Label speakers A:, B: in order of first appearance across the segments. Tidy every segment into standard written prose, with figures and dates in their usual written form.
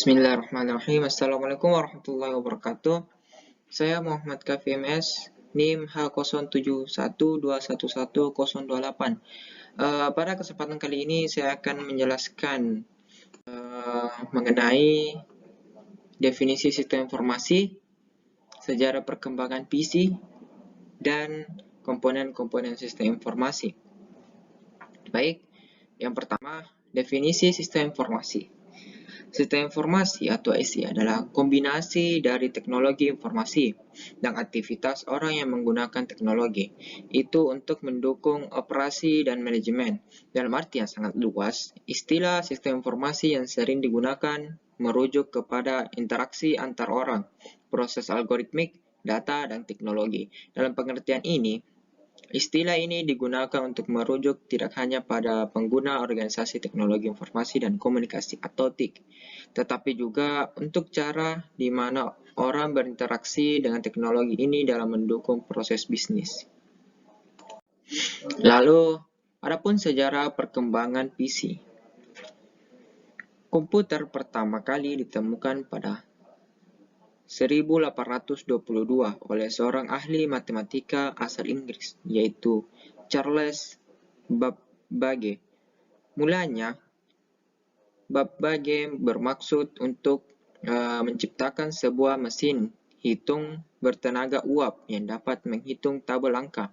A: Bismillahirrahmanirrahim. Assalamualaikum warahmatullahi wabarakatuh. Saya Muhammad Kafi MS, NIM H0712111028. Pada kesempatan kali ini saya akan menjelaskan mengenai definisi sistem informasi, sejarah perkembangan PC, dan komponen-komponen sistem informasi. Baik, yang pertama, definisi sistem informasi. Sistem informasi atau IC adalah kombinasi dari teknologi informasi dan aktivitas orang yang menggunakan teknologi itu untuk mendukung operasi dan manajemen. Dalam arti yang sangat luas, istilah sistem informasi yang sering digunakan merujuk kepada interaksi antar orang, proses algoritmik, data, dan teknologi. Dalam pengertian ini, istilah ini digunakan untuk merujuk tidak hanya pada pengguna organisasi teknologi informasi dan komunikasi atau TIK, tetapi juga untuk cara di mana orang berinteraksi dengan teknologi ini dalam mendukung proses bisnis. Lalu, adapun sejarah perkembangan PC. Komputer pertama kali ditemukan pada 1822 oleh seorang ahli matematika asal Inggris, yaitu Charles Babbage. Mulanya, Babbage bermaksud untuk menciptakan sebuah mesin hitung bertenaga uap yang dapat menghitung tabel angka.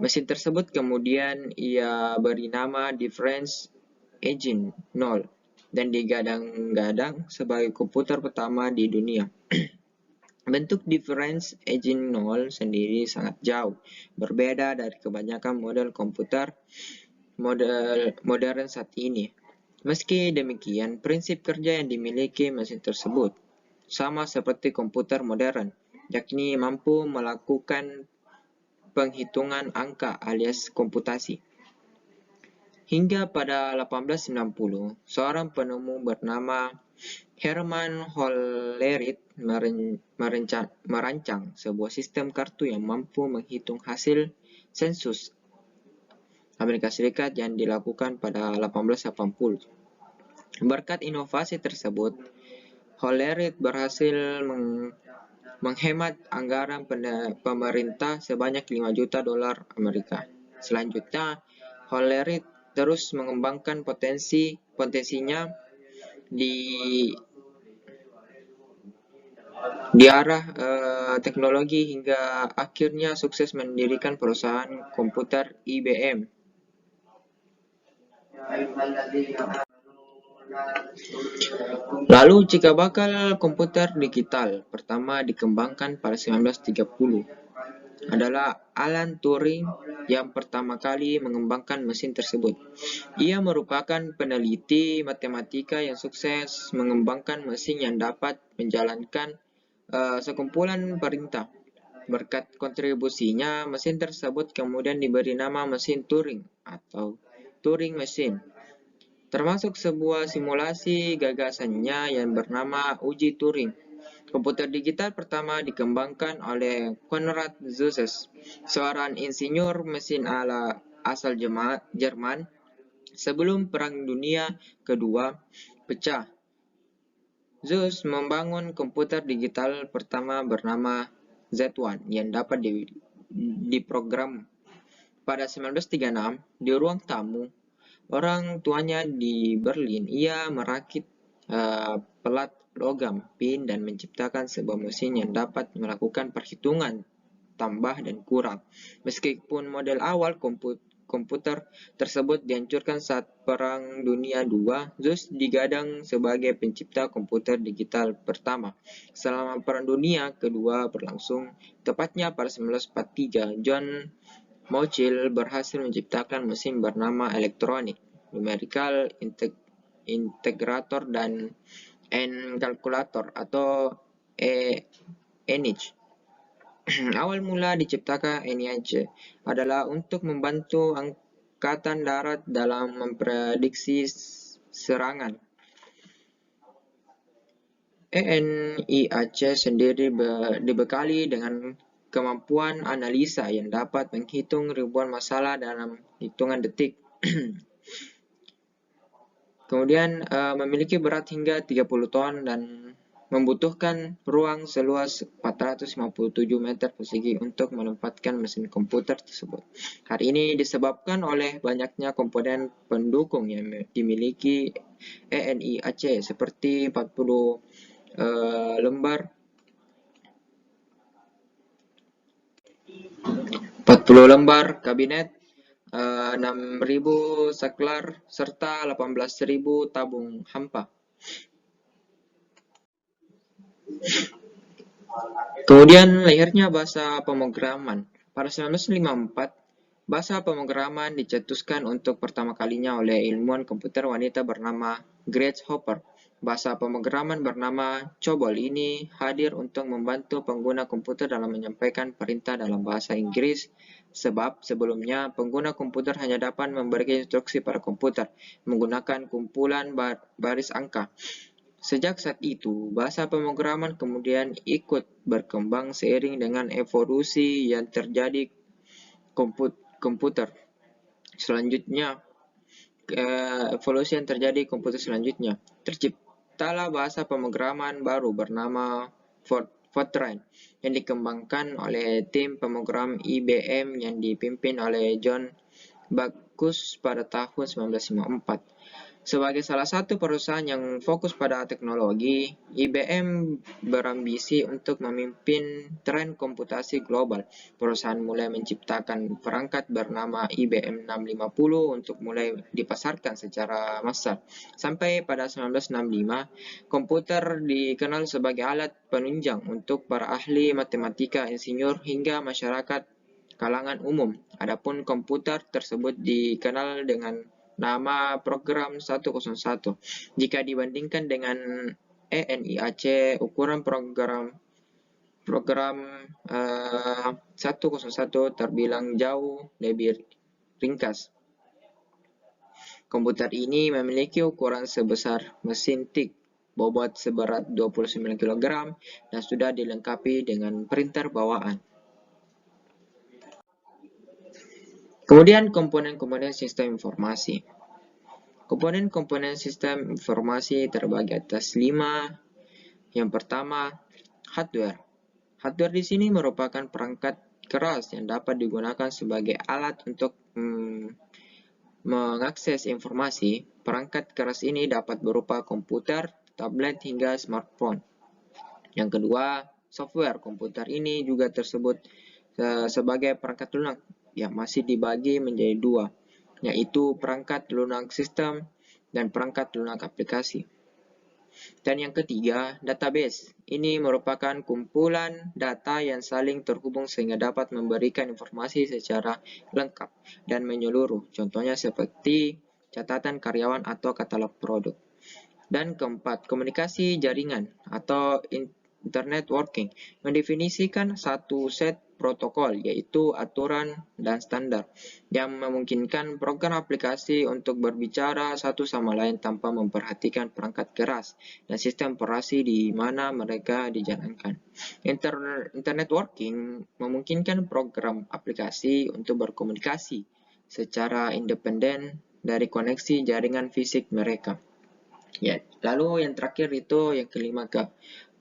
A: Mesin tersebut kemudian ia beri nama Difference Engine 0 dan digadang-gadang sebagai komputer pertama di dunia. Bentuk Difference Engine 0 sendiri sangat jauh berbeda dari kebanyakan model komputer modern saat ini. Meski demikian, prinsip kerja yang dimiliki mesin tersebut sama seperti komputer modern, yakni mampu melakukan penghitungan angka alias komputasi. Hingga pada 1890, seorang penemu bernama Herman Hollerith merancang sebuah sistem kartu yang mampu menghitung hasil sensus Amerika Serikat yang dilakukan pada 1880. Berkat inovasi tersebut, Hollerith berhasil menghemat anggaran pemerintah sebanyak 5 juta dolar Amerika. Selanjutnya, Hollerith terus mengembangkan potensinya di arah teknologi hingga akhirnya sukses mendirikan perusahaan komputer IBM. Lalu cikal bakal komputer digital pertama dikembangkan pada 1930 adalah Alan Turing yang pertama kali mengembangkan mesin tersebut. Ia merupakan peneliti matematika yang sukses mengembangkan mesin yang dapat menjalankan sekumpulan perintah. Berkat kontribusinya, mesin tersebut kemudian diberi nama mesin Turing atau Turing Machine, termasuk sebuah simulasi gagasannya yang bernama uji Turing. Komputer digital pertama dikembangkan oleh Konrad Zuse, seorang insinyur mesin asal Jerman sebelum Perang Dunia Kedua pecah. Zuse membangun komputer digital pertama bernama Z1 yang dapat diprogram. Pada 1936, di ruang tamu orang tuanya di Berlin, ia merakit pelat logam pin dan menciptakan sebuah mesin yang dapat melakukan perhitungan tambah dan kurang. Meskipun model awal komputer tersebut dihancurkan saat Perang Dunia II, Zuse digadang sebagai pencipta komputer digital pertama. Selama Perang Dunia Kedua berlangsung, tepatnya pada 1943, John Mochil berhasil menciptakan mesin bernama Electronic Numerical Integrator dan Calculator atau ENIAC. Awal mula diciptakan ENIAC adalah untuk membantu Angkatan Darat dalam memprediksi serangan. ENIAC sendiri dibekali dengan kemampuan analisa yang dapat menghitung ribuan masalah dalam hitungan detik. Kemudian memiliki berat hingga 30 ton dan membutuhkan ruang seluas 457 meter persegi untuk menempatkan mesin komputer tersebut. Hal ini disebabkan oleh banyaknya komponen pendukung yang dimiliki ENI Aceh seperti 40 lembar 40 lembar kabinet, 6.000 saklar, serta 18.000 tabung hampa. Kemudian lahirnya bahasa pemrograman. Pada 1954, bahasa pemrograman dicetuskan untuk pertama kalinya oleh ilmuwan komputer wanita bernama Grace Hopper. Bahasa pemrograman bernama COBOL ini hadir untuk membantu pengguna komputer dalam menyampaikan perintah dalam bahasa Inggris, sebab sebelumnya pengguna komputer hanya dapat memberikan instruksi pada komputer menggunakan kumpulan baris angka. Sejak saat itu, bahasa pemrograman kemudian ikut berkembang seiring dengan evolusi yang terjadi komputer selanjutnya. Terciptalah bahasa pemrograman baru bernama Fortran yang dikembangkan oleh tim pemrogram IBM yang dipimpin oleh John Backus pada tahun 1954. Sebagai salah satu perusahaan yang fokus pada teknologi, IBM berambisi untuk memimpin tren komputasi global. Perusahaan mulai menciptakan perangkat bernama IBM 650 untuk mulai dipasarkan secara massal. Sampai pada 1965, komputer dikenal sebagai alat penunjang untuk para ahli matematika, insinyur, hingga masyarakat kalangan umum. Adapun komputer tersebut dikenal dengan nama program 101. Jika dibandingkan dengan ENI Aceh, ukuran program 101 terbilang jauh lebih ringkas. Komputer ini memiliki ukuran sebesar mesin tik, bobot seberat 29 kg, dan sudah dilengkapi dengan printer bawaan. Kemudian komponen-komponen sistem informasi. Komponen-komponen sistem informasi terbagi atas 5. Yang pertama, hardware. Hardware di sini merupakan perangkat keras yang dapat digunakan sebagai alat untuk mengakses informasi. Perangkat keras ini dapat berupa komputer, tablet, hingga smartphone. Yang kedua, software. Komputer ini juga tersebut sebagai perangkat lunak yang masih dibagi menjadi 2, yaitu perangkat lunak sistem dan perangkat lunak aplikasi. Dan yang ketiga, database. Ini merupakan kumpulan data yang saling terhubung sehingga dapat memberikan informasi secara lengkap dan menyeluruh. Contohnya seperti catatan karyawan atau katalog produk. Dan keempat, komunikasi jaringan atau Internet Working mendefinisikan satu set protokol, yaitu aturan dan standar, yang memungkinkan program aplikasi untuk berbicara satu sama lain tanpa memperhatikan perangkat keras dan sistem operasi di mana mereka dijalankan. Internet Working memungkinkan program aplikasi untuk berkomunikasi secara independen dari koneksi jaringan fisik mereka. Ya, lalu yang terakhir itu yang kelima,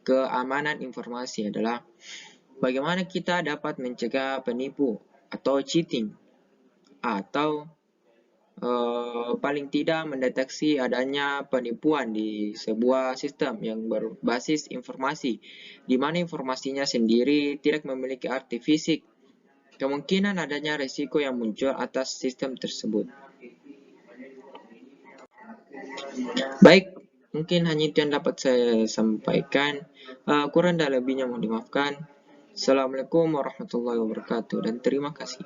A: keamanan informasi adalah bagaimana kita dapat mencegah penipu atau cheating, atau paling tidak mendeteksi adanya penipuan di sebuah sistem yang berbasis informasi, di mana informasinya sendiri tidak memiliki arti fisik. Kemungkinan adanya risiko yang muncul atas sistem tersebut. Baik, mungkin hanya itu yang dapat saya sampaikan. Kurang dan lebihnya mohon dimaafkan. Assalamualaikum warahmatullahi wabarakatuh dan terima kasih.